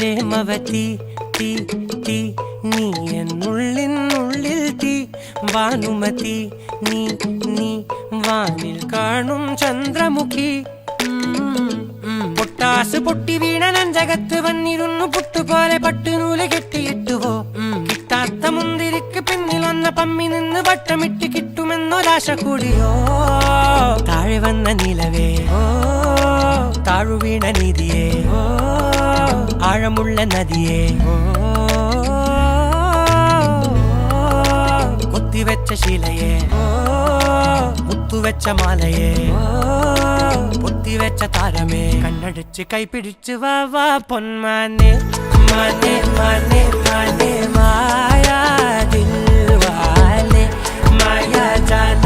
പ്രേമവതി തീ തീ നീ എന്നുള്ളിൽ തീ ഭാനുമതി നീ നീ വാനിൽ കാണും ചന്ദ്രമുഖി പൊട്ടാസ് പൊട്ടി വീണ നെഞ്ചകത്ത് വന്നിരുന്നു പുട്ടുപോലെ പട്ടുനൂല് കെട്ടിയിട്ടുവോ കിട്ടാത്ത മുന്തിരിക്ക് പിന്നിൽ വന്ന പമ്മി നിന്ന് വട്ടമിട്ട് കിട്ടുമെന്നൊരാശ കൂടിയോ താഴെ വന്ന നിലവേ താഴു വീണ നിധിയേ ആഴമുള്ള നദിയേ കൊത്തിവെച്ച ശിലയേ മുത്തുവെച്ച മാലയേ പൊത്തിവെച്ച താരമേ കണ്ണടിച്ച് കൈപിടിച്ച് വാ വാ പൊന്മാനെ മാനെ മാനെ മാനെ മായാ ദിൽവാലെ മായാ ജാല